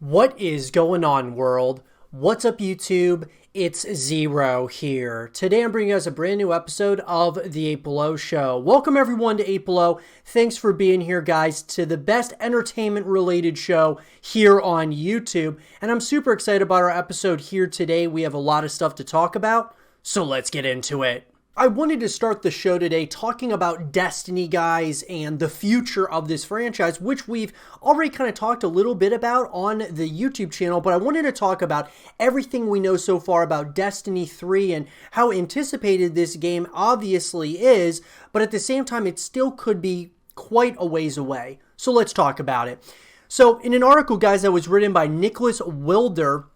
What is going on, world? What's up, YouTube? It's Zero here. Today I'm bringing us a brand new episode of The 8 Below Show. Welcome everyone to 8 Below. Thanks for being here, guys, to the best entertainment-related show here on YouTube. And I'm super excited about our episode here today. We have a lot of stuff to talk about, so let's get into it. I wanted to start the show today talking about Destiny, guys, and the future of this franchise, which we've already kind of talked a little bit about on the YouTube channel, but I wanted to talk about everything we know so far about Destiny 3 and how anticipated this game obviously is, but at the same time, it still could be quite a ways away. So let's talk about it. So in an article, guys, that was written by Nicholas Wilder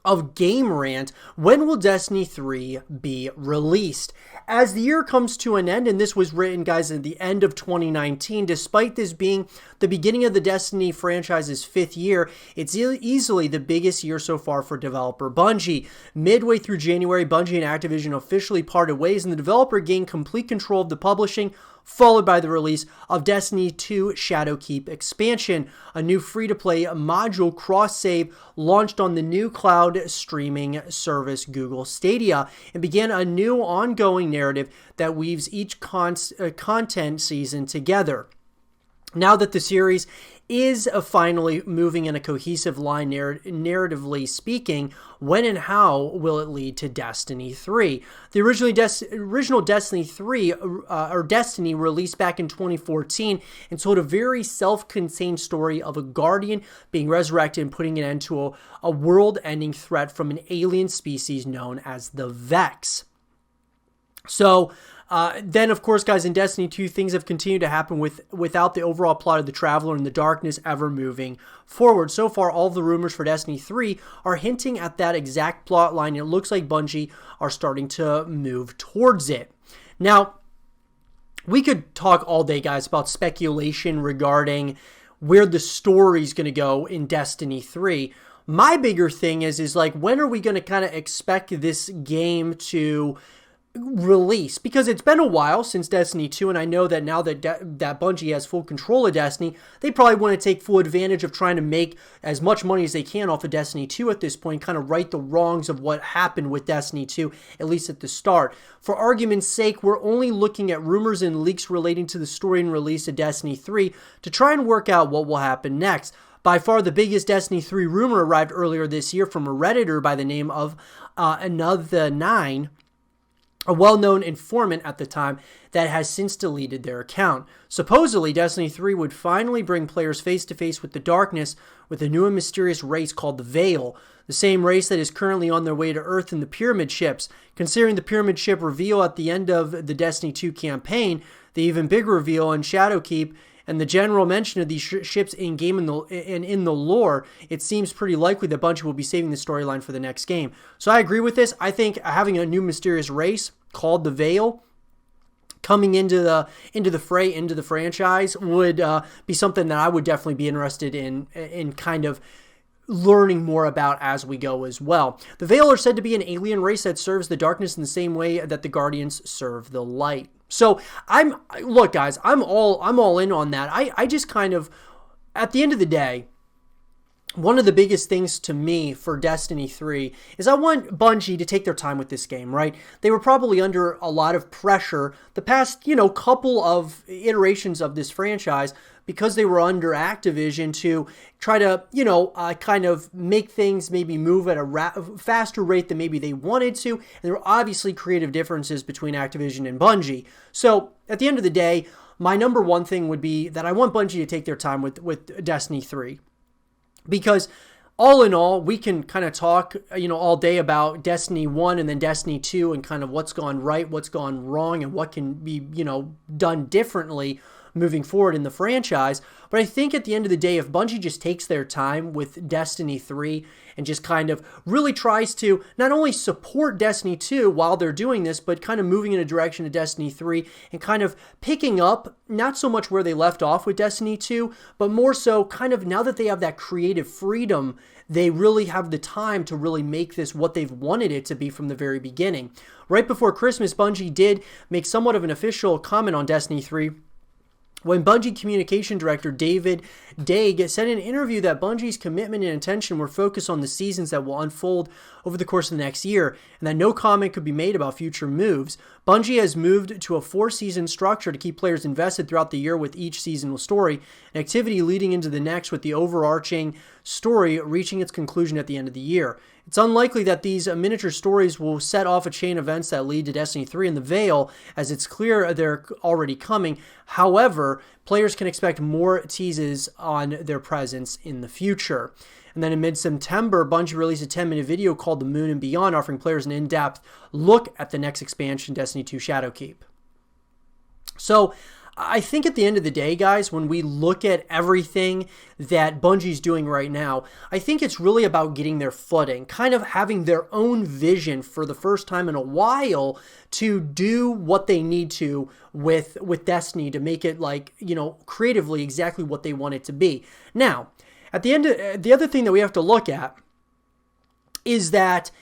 of Game Rant, when will Destiny 3 be released? As the year comes to an end, and this was written, guys, at the end of 2019, despite this being the beginning of the Destiny franchise's 5th year, it's easily the biggest year so far for developer Bungie. Midway through January, Bungie and Activision officially parted ways, and the developer gained complete control of the publishing, followed by the release of Destiny 2 Shadowkeep expansion, a new free-to-play module cross-save launched on the new cloud streaming service Google Stadia, and began a new ongoing narrative that weaves each content season together. Now that the series is finally moving in a cohesive line narratively speaking, when and how will it lead to Destiny 3? The original Destiny 3, or Destiny, released back in 2014 and told a very self-contained story of a Guardian being resurrected and putting an end to a world-ending threat from an alien species known as the Vex. So, then, of course, guys, in Destiny 2, things have continued to happen without the overall plot of the Traveler and the Darkness ever moving forward. So far, all of the rumors for Destiny 3 are hinting at that exact plot line, and it looks like Bungie are starting to move towards it. Now, we could talk all day, guys, about speculation regarding where the story's going to go in Destiny 3. My bigger thing is like, when are we going to kind of expect this game to release? Because it's been a while since Destiny 2, and I know that now that that Bungie has full control of Destiny, they probably want to take full advantage of trying to make as much money as they can off of Destiny 2 at this point, kind of right the wrongs of what happened with Destiny 2, at least at the start. For argument's sake, we're only looking at rumors and leaks relating to the story and release of Destiny 3 to try and work out what will happen next. By far, the biggest Destiny 3 rumor arrived earlier this year from a Redditor by the name of Another9, a well-known informant at the time that has since deleted their account. Supposedly, Destiny 3 would finally bring players face-to-face with the darkness with a new and mysterious race called the Veil, the same race that is currently on their way to Earth in the Pyramid ships. Considering the Pyramid ship reveal at the end of the Destiny 2 campaign, the even bigger reveal in Shadowkeep, and the general mention of these ships in-game and in the lore, it seems pretty likely that Bungie will be saving the storyline for the next game. So I agree with this. I think having a new mysterious race called the Veil coming into the fray, into the franchise, would be something that I would definitely be interested in kind of learning more about as we go as well. The Veil are said to be an alien race that serves the darkness in the same way that the Guardians serve the light. So look, guys, I'm all in on that. I just kind of, at the end of the day, one of the biggest things to me for Destiny 3 is I want Bungie to take their time with this game, right? They were probably under a lot of pressure the past, couple of iterations of this franchise because they were under Activision to try to, kind of make things maybe move at a faster rate than maybe they wanted to. And there were obviously creative differences between Activision and Bungie. So at the end of the day, my number one thing would be that I want Bungie to take their time with Destiny 3. Because all in all, we can kind of talk, all day about Destiny 1 and then Destiny 2 and kind of what's gone right, what's gone wrong, and what can be, done differently moving forward in the franchise. But I think at the end of the day, if Bungie just takes their time with Destiny 3 and just kind of really tries to not only support Destiny 2 while they're doing this, but kind of moving in a direction of Destiny 3 and kind of picking up not so much where they left off with Destiny 2, but more so kind of now that they have that creative freedom, they really have the time to really make this what they've wanted it to be from the very beginning. Right before Christmas, Bungie did make somewhat of an official comment on Destiny 3, when Bungie communication director David Daig said in an interview that Bungie's commitment and intention were focused on the seasons that will unfold over the course of the next year, and that no comment could be made about future moves. Bungie has moved to a 4-season structure to keep players invested throughout the year with each seasonal story, an activity leading into the next with the overarching story reaching its conclusion at the end of the year. It's unlikely that these miniature stories will set off a chain of events that lead to Destiny 3 in the Veil, as it's clear they're already coming. However, players can expect more teases on their presence in the future. And then in mid-September, Bungie released a 10-minute video called The Moon and Beyond, offering players an in-depth look at the next expansion, Destiny 2 Shadowkeep. So, I think at the end of the day, guys, when we look at everything that Bungie's doing right now, I think it's really about getting their footing, kind of having their own vision for the first time in a while to do what they need to with Destiny to make it, like, you know, creatively exactly what they want it to be. Now, at the end, the other thing that we have to look at is that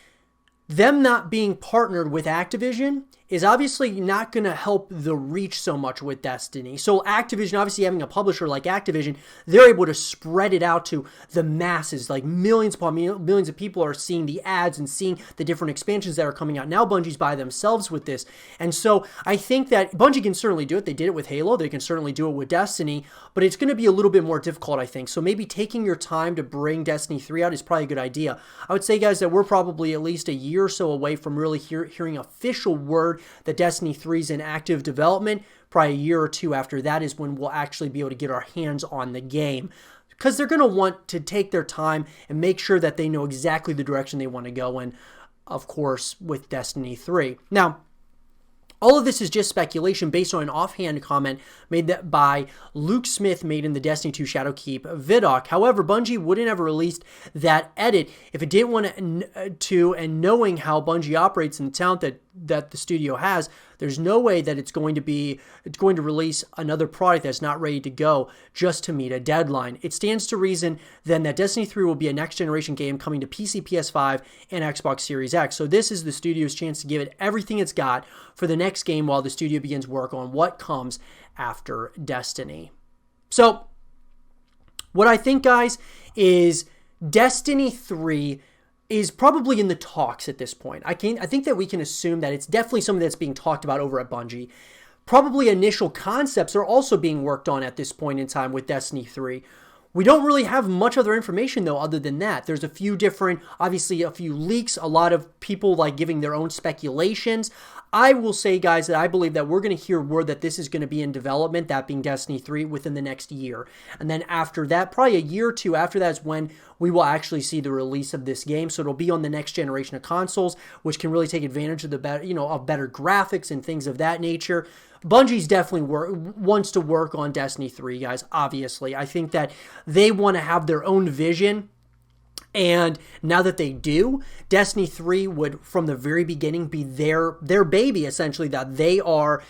them not being partnered with Activision is obviously not going to help the reach so much with Destiny. So Activision, obviously having a publisher like Activision, they're able to spread it out to the masses. Like millions upon millions of people are seeing the ads and seeing the different expansions that are coming out. Now Bungie's by themselves with this. And so I think that Bungie can certainly do it. They did it with Halo. They can certainly do it with Destiny. But it's going to be a little bit more difficult, I think. So maybe taking your time to bring Destiny 3 out is probably a good idea. I would say, guys, that we're probably at least a year or so away from really hearing official word that Destiny 3 is in active development. Probably a year or two after that is when we'll actually be able to get our hands on the game, because they're going to want to take their time and make sure that they know exactly the direction they want to go in, of course, with Destiny 3. Now, all of this is just speculation based on an offhand comment made by Luke Smith made in the Destiny 2 Shadowkeep vidoc. However, Bungie wouldn't have released that edit if it didn't want to, and knowing how Bungie operates and the talent that the studio has, there's no way that it's going to release another product that's not ready to go just to meet a deadline. It stands to reason then that Destiny 3 will be a next generation game coming to PC, PS5, and Xbox Series X. So this is the studio's chance to give it everything it's got for the next game while the studio begins work on what comes after Destiny. So what I think, guys, is Destiny 3 is probably in the talks at this point. I think that we can assume that it's definitely something that's being talked about over at Bungie. Probably initial concepts are also being worked on at this point in time with Destiny 3. We don't really have much other information, though, other than that. There's a few different, obviously a few leaks, a lot of people like giving their own speculations. I will say, guys, that I believe that we're going to hear word that this is going to be in development, that being Destiny 3, within the next year. And then after that, probably a year or two after that is when we will actually see the release of this game. So it'll be on the next generation of consoles, which can really take advantage of the better, of better graphics and things of that nature. Bungie's definitely wants to work on Destiny 3, guys, obviously. I think that they want to have their own vision. And now that they do, Destiny 3 would, from the very beginning, be their baby, essentially, that they are,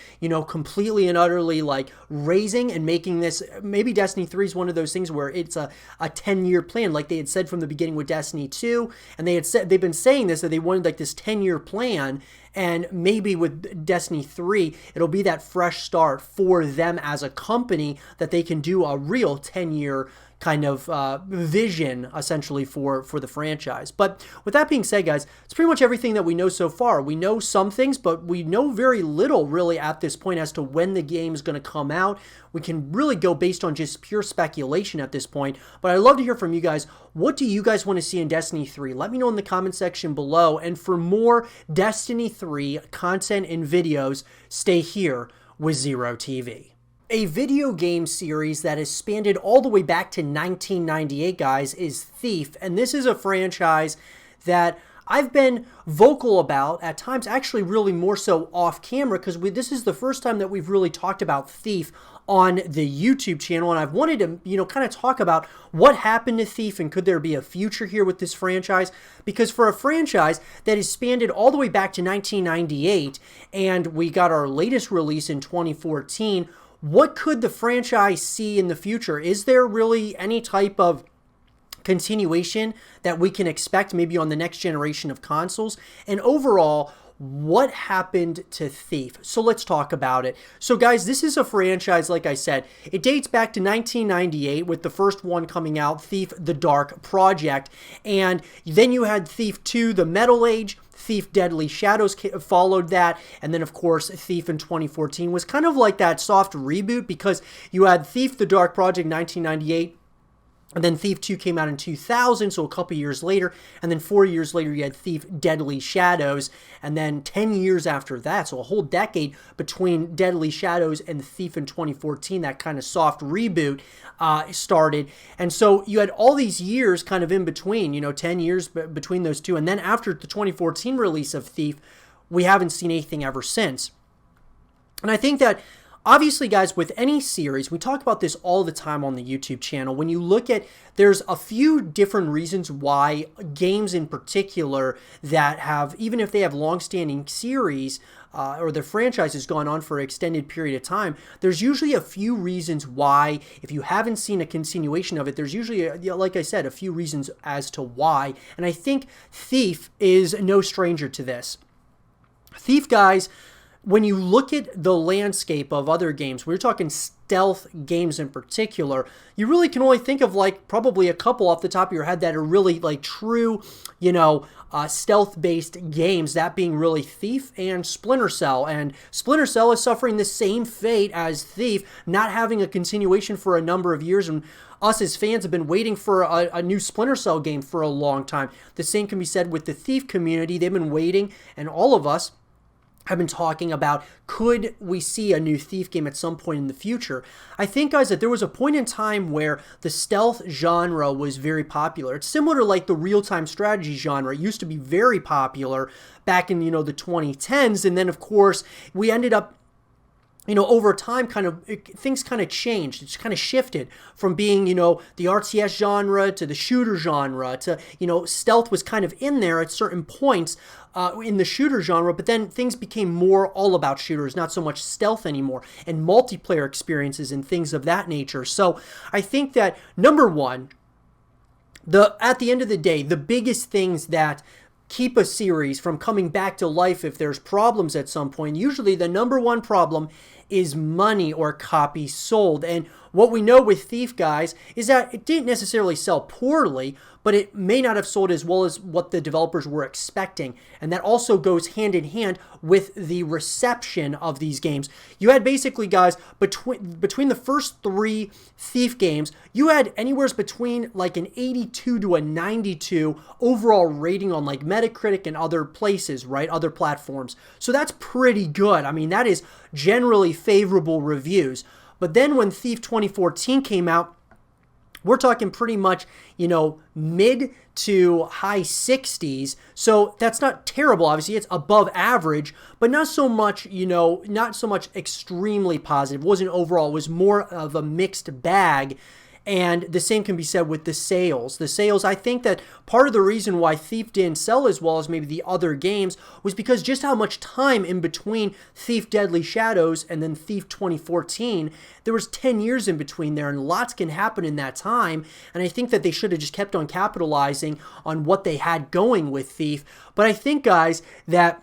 completely and utterly, like, raising and making this. Maybe Destiny 3 is one of those things where it's a 10-year plan, like they had said from the beginning with Destiny 2, and they've been saying this, that they wanted, like, this 10-year plan, and maybe with Destiny 3, it'll be that fresh start for them as a company that they can do a real 10-year kind of vision, essentially, for the franchise. But with that being said, guys, it's pretty much everything that we know so far. We know some things, but we know very little, really, at this point as to when the game is going to come out. We can really go based on just pure speculation at this point. But I'd love to hear from you guys. What do you guys want to see in Destiny 3? Let me know in the comment section below. And for more Destiny 3 content and videos, stay here with Zero TV. A video game series that has spanned all the way back to 1998, guys, is Thief. And this is a franchise that I've been vocal about at times, actually really more so off camera, because this is the first time that we've really talked about Thief on the YouTube channel, and I've wanted to, kind of talk about what happened to Thief and could there be a future here with this franchise, because for a franchise that has spanned all the way back to 1998, and we got our latest release in 2014, what could the franchise see in the future? Is there really any type of continuation that we can expect maybe on the next generation of consoles? And overall, what happened to Thief? So let's talk about it. So guys, this is a franchise, like I said, it dates back to 1998 with the first one coming out, Thief: The Dark Project. And then you had Thief 2: The Metal Age, Thief: Deadly Shadows followed that, and then of course Thief in 2014 was kind of like that soft reboot because you had Thief: The Dark Project 1998, and then Thief 2 came out in 2000, so a couple years later. And then 4 years later, you had Thief: Deadly Shadows. And then 10 years after that, so a whole decade between Deadly Shadows and Thief in 2014, that kind of soft reboot started. And so you had all these years kind of in between, 10 years between those two. And then after the 2014 release of Thief, we haven't seen anything ever since. And I think that obviously, guys, with any series, we talk about this all the time on the YouTube channel. When you look at, there's a few different reasons why games in particular that have, even if they have long-standing series or the franchise has gone on for an extended period of time, there's usually a few reasons why, if you haven't seen a continuation of it, there's usually, like I said, a few reasons as to why. And I think Thief is no stranger to this. Thief, guys, when you look at the landscape of other games, we're talking stealth games in particular, you really can only think of like probably a couple off the top of your head that are really like true, stealth-based games, that being really Thief and Splinter Cell. And Splinter Cell is suffering the same fate as Thief, not having a continuation for a number of years, and us as fans have been waiting for a new Splinter Cell game for a long time. The same can be said with the Thief community. They've been waiting, and all of us have been talking about, could we see a new Thief game at some point in the future? I think, guys, that there was a point in time where the stealth genre was very popular. It's similar to like the real-time strategy genre. It used to be very popular back in, the 2010s, and then, of course, we ended up over time, things kind of changed. It's kind of shifted from being, the RTS genre to the shooter genre to, stealth was kind of in there at certain points in the shooter genre, but then things became more all about shooters, not so much stealth anymore, and multiplayer experiences and things of that nature. So I think that, number one, at the end of the day, the biggest things that keep a series from coming back to life if there's problems at some point, usually the number one problem is money or copies sold. And what we know with Thief, guys, is that it didn't necessarily sell poorly, but it may not have sold as well as what the developers were expecting. And that also goes hand in hand with the reception of these games. You had basically, guys, between the first 3 Thief games, you had anywhere between like an 82 to a 92 overall rating on like Metacritic and other places, right? Other platforms. So that's pretty good. I mean, that is generally favorable reviews. But then when Thief 2014 came out, we're talking pretty much, mid to high 60s. So that's not terrible. Obviously, it's above average, but not so much, not so much extremely positive. It wasn't overall. It was more of a mixed bag. And the same can be said with the sales. The sales, I think that part of the reason why Thief didn't sell as well as maybe the other games was because just how much time in between Thief: Deadly Shadows and then Thief 2014, there was 10 years in between there, and lots can happen in that time. And I think that they should have just kept on capitalizing on what they had going with Thief. But I think, guys, that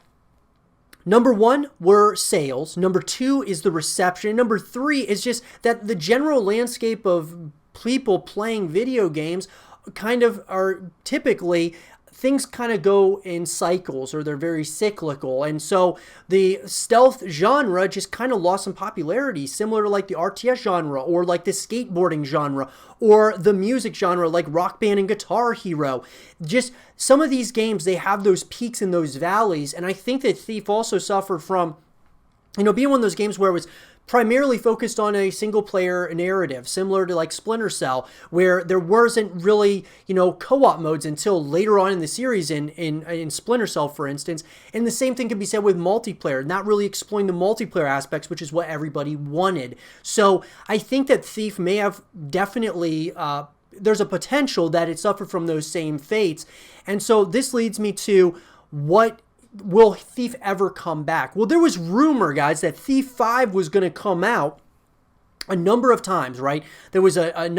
number one were sales. Number 2 is the reception. Number 3 is just that the general landscape of people playing video games kind of are typically, things kind of go in cycles, or they're very cyclical. And so the stealth genre just kind of lost some popularity, similar to like the RTS genre or like the skateboarding genre or the music genre like Rock Band and Guitar Hero. Just some of these games, they have those peaks and those valleys. And I think that Thief also suffered from, being one of those games where it was primarily focused on a single-player narrative, similar to like Splinter Cell, where there wasn't really, co-op modes until later on in the series in Splinter Cell, for instance. And the same thing can be said with multiplayer, not really exploring the multiplayer aspects, which is what everybody wanted. So I think that Thief may have definitely there's a potential that it suffered from those same fates. And so this leads me to, what will Thief ever come back? Well, there was rumor, guys, that Thief 5 was going to come out a number of times, right? There was a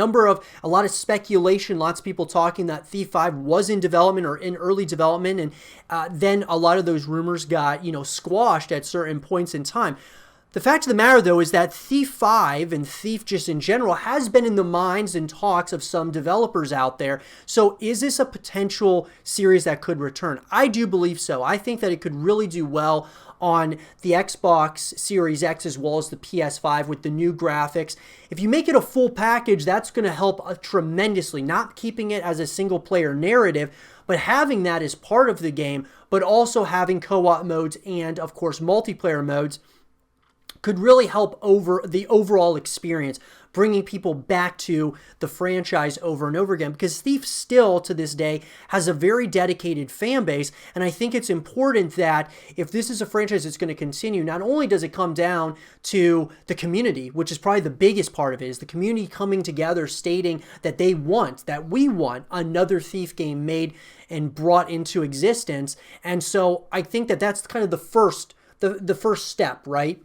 lot of speculation, lots of people talking that Thief 5 was in development or in early development, and then a lot of those rumors got, squashed at certain points in time. The fact of the matter, though, is that Thief 5 and Thief just in general has been in the minds and talks of some developers out there. So is this a potential series that could return? I do believe so. I think that it could really do well on the Xbox Series X as well as the PS5 with the new graphics. If you make it a full package, that's going to help tremendously, not keeping it as a single player narrative, but having that as part of the game, but also having co-op modes and, of course, multiplayer modes could really help over the overall experience, bringing people back to the franchise over and over again, because Thief still, to this day, has a very dedicated fan base, and I think it's important that if this is a franchise that's going to continue, not only does it come down to the community, which is probably the biggest part of it, is the community coming together stating that they want, that we want another Thief game made and brought into existence, and so I think that that's kind of the first step, right?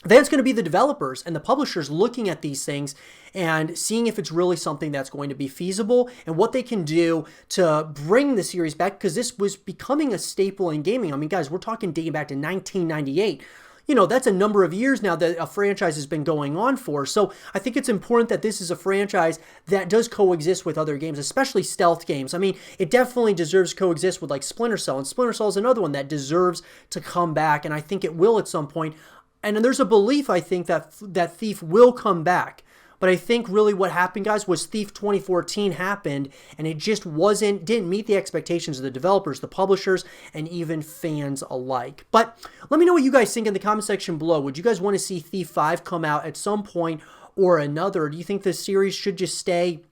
Then it's going to be the developers and the publishers looking at these things and seeing if it's really something that's going to be feasible and what they can do to bring the series back, because this was becoming a staple in gaming. I mean, guys, we're talking dating back to 1998. That's a number of years now that a franchise has been going on for. So I think it's important that this is a franchise that does coexist with other games, especially stealth games. I mean, it definitely deserves to coexist with like Splinter Cell, and Splinter Cell is another one that deserves to come back, and I think it will at some point. And there's a belief, I think, that Thief will come back. But I think really what happened, guys, was Thief 2014 happened, and it just didn't meet the expectations of the developers, the publishers, and even fans alike. But let me know what you guys think in the comment section below. Would you guys want to see Thief 5 come out at some point or another? Do you think this series should just stay?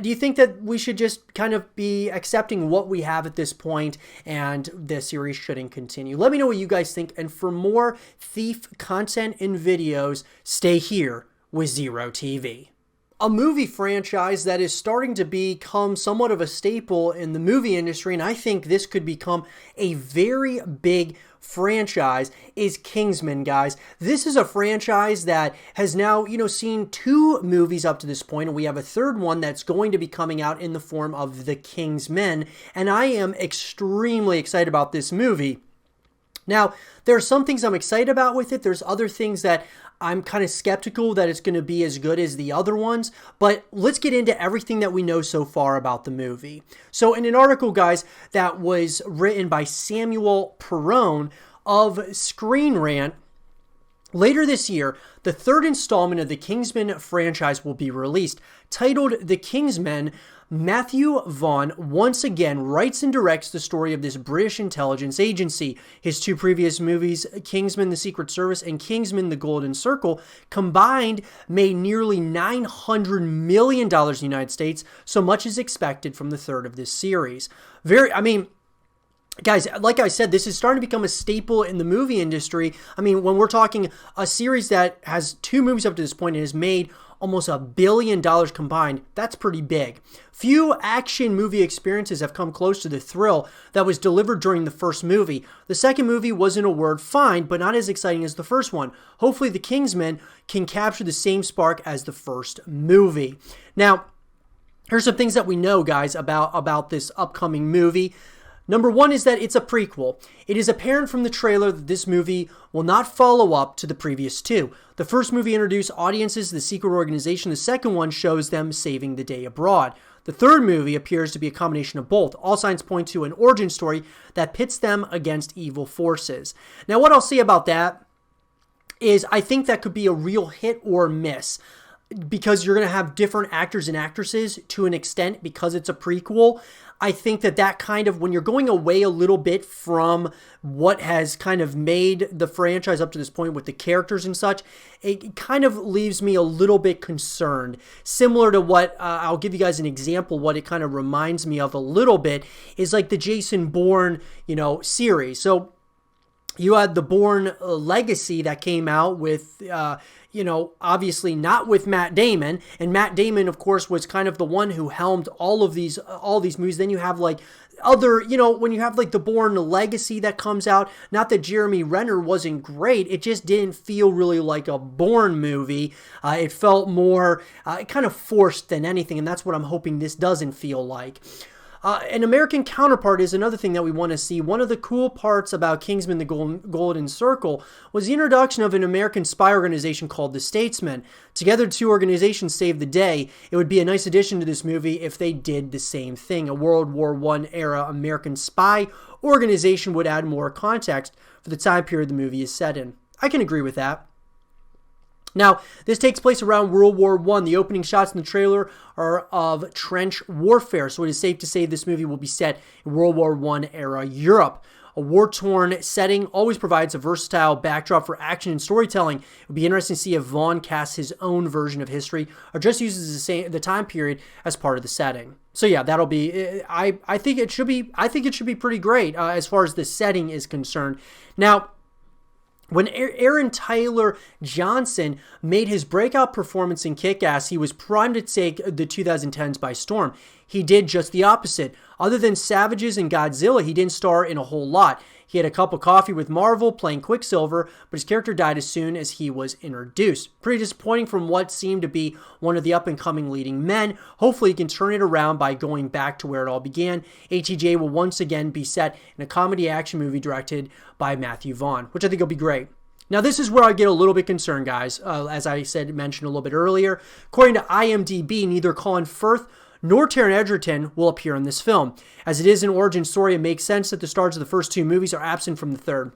Do you think that we should just kind of be accepting what we have at this point and the series shouldn't continue? Let me know what you guys think. And for more Thief content and videos, stay here with Zero TV. A movie franchise that is starting to become somewhat of a staple in the movie industry, and I think this could become a very big franchise, is Kingsman, guys. This is a franchise that has now, seen 2 movies up to this point, and we have a third one that's going to be coming out in the form of The Kingsmen, and I am extremely excited about this movie. Now, there are some things I'm excited about with it. There's other things that I'm kind of skeptical that it's going to be as good as the other ones, but let's get into everything that we know so far about the movie. So in an article, guys, that was written by Samuel Perrone of Screen Rant, later this year, the third installment of the Kingsman franchise will be released. Titled The Kingsmen, Matthew Vaughn once again writes and directs the story of this British intelligence agency. His 2 previous movies, Kingsman: The Secret Service and Kingsman: The Golden Circle, combined made nearly $900 million in the United States, so much is expected from the third of this series. Guys, like I said, this is starting to become a staple in the movie industry. I mean, when we're talking a series that has 2 movies up to this point and has made almost $1 billion combined, that's pretty big. Few action movie experiences have come close to the thrill that was delivered during the first movie. The second movie was, in a word, fine, but not as exciting as the first one. Hopefully, The Kingsmen can capture the same spark as the first movie. Now, here's some things that we know, guys, about this upcoming movie. Number 1 is that it's a prequel. It is apparent from the trailer that this movie will not follow up to the previous 2. The first movie introduced audiences to the secret organization. The second one shows them saving the day abroad. The third movie appears to be a combination of both. All signs point to an origin story that pits them against evil forces. Now, what I'll say about that is I think that could be a real hit or miss, because you're going to have different actors and actresses to an extent because it's a prequel. I think that kind of, when you're going away a little bit from what has kind of made the franchise up to this point with the characters and such, it kind of leaves me a little bit concerned. Similar to what, I'll give you guys an example, what it kind of reminds me of a little bit is like the Jason Bourne, series. So you had the Bourne Legacy that came out with, obviously not with Matt Damon. And Matt Damon, of course, was kind of the one who helmed all these movies. Then you have like other, when you have like The Bourne Legacy that comes out, not that Jeremy Renner wasn't great, it just didn't feel really like a Bourne movie. It felt more kind of forced than anything, and that's what I'm hoping this doesn't feel like. An American counterpart is another thing that we want to see. One of the cool parts about Kingsman: The Golden Circle was the introduction of an American spy organization called the Statesmen. Together, the two organizations saved the day. It would be a nice addition to this movie if they did the same thing. A World War I era American spy organization would add more context for the time period the movie is set in. I can agree with that. Now, this takes place around World War I. The opening shots in the trailer are of trench warfare, so it is safe to say this movie will be set in World War I era Europe. A war-torn setting always provides a versatile backdrop for action and storytelling. It would be interesting to see if Vaughn casts his own version of history or just uses the time period as part of the setting. So yeah, that'll be. I think it should be. I think it should be pretty great as far as the setting is concerned. Now, when Aaron Taylor Johnson made his breakout performance in Kick-Ass, he was primed to take the 2010s by storm. He did just the opposite. Other than Savages and Godzilla, he didn't star in a whole lot. He had a cup of coffee with Marvel playing Quicksilver, but his character died as soon as he was introduced. Pretty disappointing from what seemed to be one of the up-and-coming leading men. Hopefully he can turn it around by going back to where it all began. ATJ will once again be set in a comedy action movie directed by Matthew Vaughn, which I think will be great. Now, this is where I get a little bit concerned, guys. As I mentioned a little bit earlier, according to IMDb, neither Colin Firth nor Taron Egerton will appear in this film. As it is an origin story, it makes sense that the stars of the first two movies are absent from the third.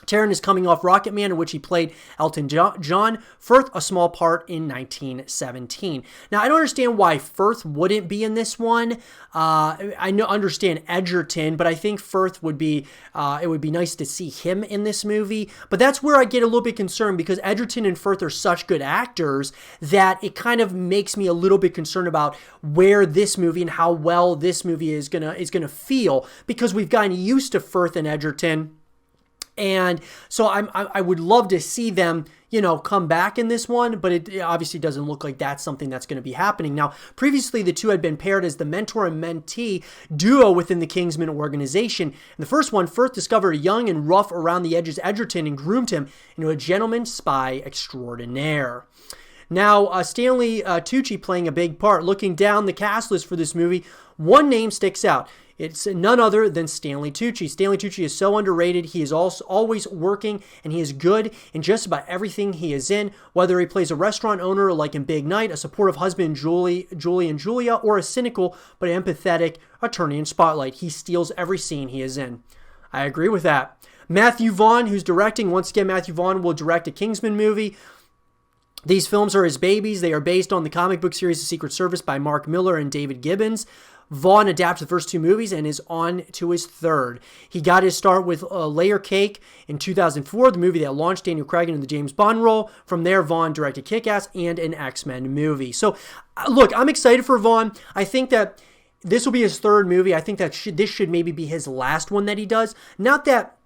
Taron is coming off Rocket Man, in which he played Elton John. Firth, a small part in 1917. Now, I don't understand why Firth wouldn't be in this one. I understand Edgerton, but I think Firth would be, it would be nice to see him in this movie. But that's where I get a little bit concerned, because Edgerton and Firth are such good actors that it kind of makes me a little bit concerned about where this movie and how well this movie is gonna feel, because we've gotten used to Firth and Edgerton. And so I would love to see them, come back in this one, but it obviously doesn't look like that's something that's going to be happening. Now, previously, the two had been paired as the mentor and mentee duo within the Kingsman organization. In the first one, Firth discovered a young and rough around the edges Edgerton and groomed him into a gentleman spy extraordinaire. Now, Stanley Tucci playing a big part. Looking down the cast list for this movie, one name sticks out. It's none other than Stanley Tucci. Stanley Tucci is so underrated. He is also always working, and he is good in just about everything he is in, whether he plays a restaurant owner like in Big Night, a supportive husband Julie and Julia, or a cynical but empathetic attorney in Spotlight. He steals every scene he is in. I agree with that. Matthew Vaughn, who's directing. Once again, Matthew Vaughn will direct a Kingsman movie. These films are his babies. They are based on the comic book series The Secret Service by Mark Miller and David Gibbons. Vaughn adapted the first two movies and is on to his third. He got his start with Layer Cake in 2004, the movie that launched Daniel Craig into the James Bond role. From there, Vaughn directed Kick-Ass and an X-Men movie. So, look, I'm excited for Vaughn. I think that this will be his third movie. I think that this should maybe be his last one that he does. Not that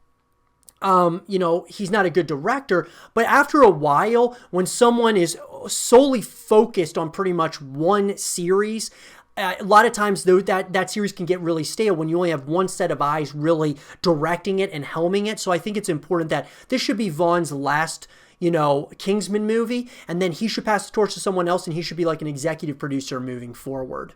he's not a good director, but after a while, when someone is solely focused on pretty much one series, a lot of times that series can get really stale when you only have one set of eyes really directing it and helming it. So I think it's important that this should be Vaughn's last, Kingsman movie, and then he should pass the torch to someone else, and he should be like an executive producer moving forward.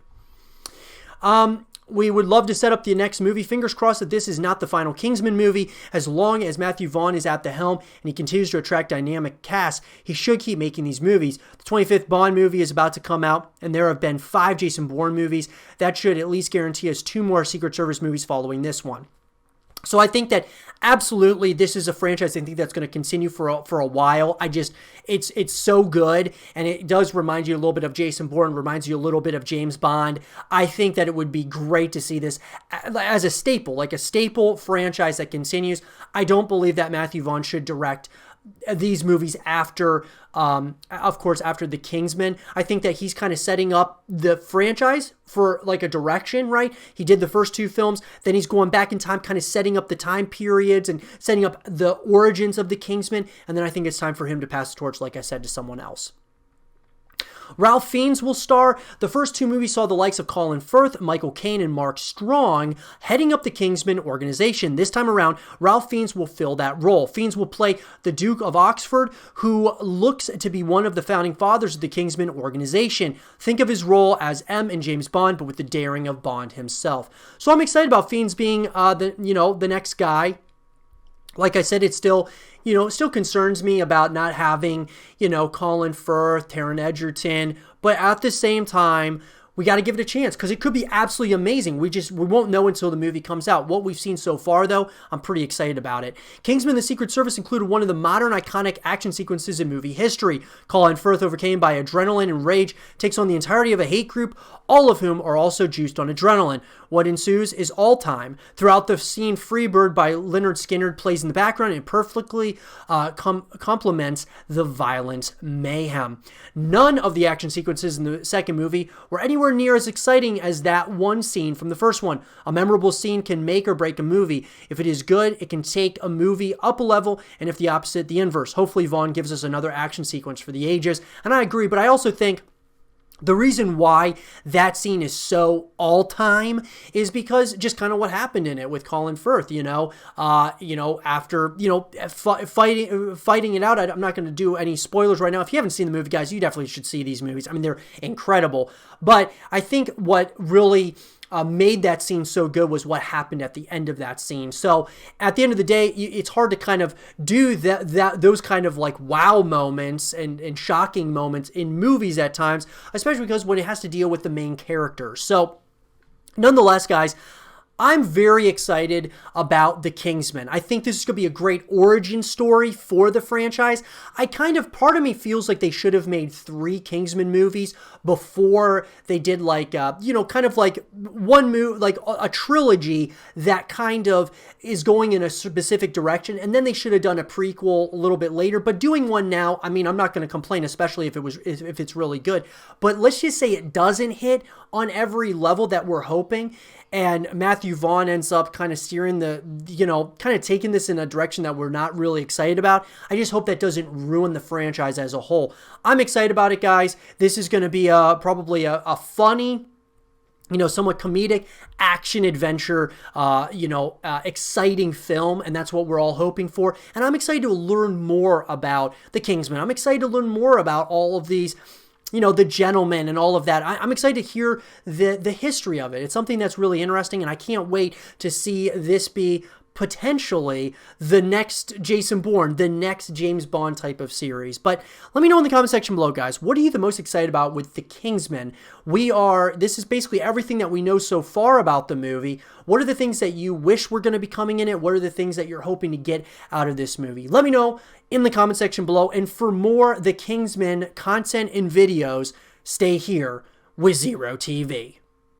We would love to set up the next movie. Fingers crossed that this is not the final Kingsman movie. As long as Matthew Vaughn is at the helm and he continues to attract dynamic casts, he should keep making these movies. The 25th Bond movie is about to come out, and there have been 5 Jason Bourne movies. That should at least guarantee us 2 more Secret Service movies following this one. So I think that absolutely this is a franchise I think that's going to continue for a while. It's so good, and it does remind you a little bit of Jason Bourne, reminds you a little bit of James Bond. I think that it would be great to see this as a staple, like a staple franchise that continues. I don't believe that Matthew Vaughn should direct these movies after, of course, after The Kingsman. I think that he's kind of setting up the franchise for like a direction, right? He did the first two films, then he's going back in time, kind of setting up the time periods and setting up the origins of The Kingsman, and then I think it's time for him to pass the torch, like I said, to someone else. Ralph Fiennes will star. The first two movies saw the likes of Colin Firth, Michael Caine, and Mark Strong heading up the Kingsman organization. This time around, Ralph Fiennes will fill that role. Fiennes will play the Duke of Oxford, who looks to be one of the founding fathers of the Kingsman organization. Think of his role as M in James Bond, but with the daring of Bond himself. So I'm excited about Fiennes being the next guy. Like I said, it still concerns me about not having, Colin Firth, Taron Egerton, but at the same time, we got to give it a chance because it could be absolutely amazing. We won't know until the movie comes out. What we've seen so far, though, I'm pretty excited about it. Kingsman: The Secret Service included one of the modern iconic action sequences in movie history. Colin Firth, overcame by adrenaline and rage, takes on the entirety of a hate group, all of whom are also juiced on adrenaline. What ensues is all time. Throughout the scene, Freebird by Lynyrd Skynyrd plays in the background and perfectly complements the violent mayhem. None of the action sequences in the second movie were anywhere near as exciting as that one scene from the first one. A memorable scene can make or break a movie. If it is good, it can take a movie up a level, and if the opposite, the inverse. Hopefully Vaughn gives us another action sequence for the ages, and I agree, but I also think the reason why that scene is so all-time is because just kind of what happened in it with Colin Firth, after, fighting it out. I'm not going to do any spoilers right now. If you haven't seen the movie, guys, you definitely should see these movies. I mean, they're incredible. But I think what really made that scene so good was what happened at the end of that scene. So at the end of the day, it's hard to kind of do those kind of like wow moments and shocking moments in movies at times, especially because when it has to deal with the main character. So nonetheless, guys, I'm very excited about The Kingsman. I think this is going to be a great origin story for the franchise. Part of me feels like they should have made 3 Kingsman movies before they did kind of like one movie, like a trilogy that kind of is going in a specific direction. And then they should have done a prequel a little bit later. But doing one now, I mean, I'm not going to complain, especially if it's really good. But let's just say it doesn't hit on every level that we're hoping. And Matthew Vaughn ends up kind of steering kind of taking this in a direction that we're not really excited about. I just hope that doesn't ruin the franchise as a whole. I'm excited about it, guys. This is going to be probably a funny, somewhat comedic action adventure, exciting film. And that's what we're all hoping for. And I'm excited to learn more about The Kingsman. I'm excited to learn more about all of these, The Gentleman and all of that. I'm excited to hear the history of it. It's something that's really interesting, and I can't wait to see this be potentially the next Jason Bourne, the next James Bond type of series. But let me know in the comment section below, guys. What are you the most excited about with The Kingsman? This is basically everything that we know so far about the movie. What are the things that you wish were going to be coming in it? What are the things that you're hoping to get out of this movie? Let me know in the comment section below. And for more The Kingsman content and videos, stay here with Zero TV.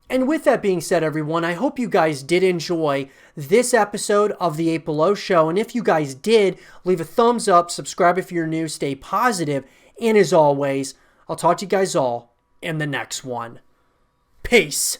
And with that being said, everyone, I hope you guys did enjoy this episode of The 8 Below Show. And if you guys did, leave a thumbs up, subscribe if you're new, stay positive, and as always, I'll talk to you guys all in the next one. Peace.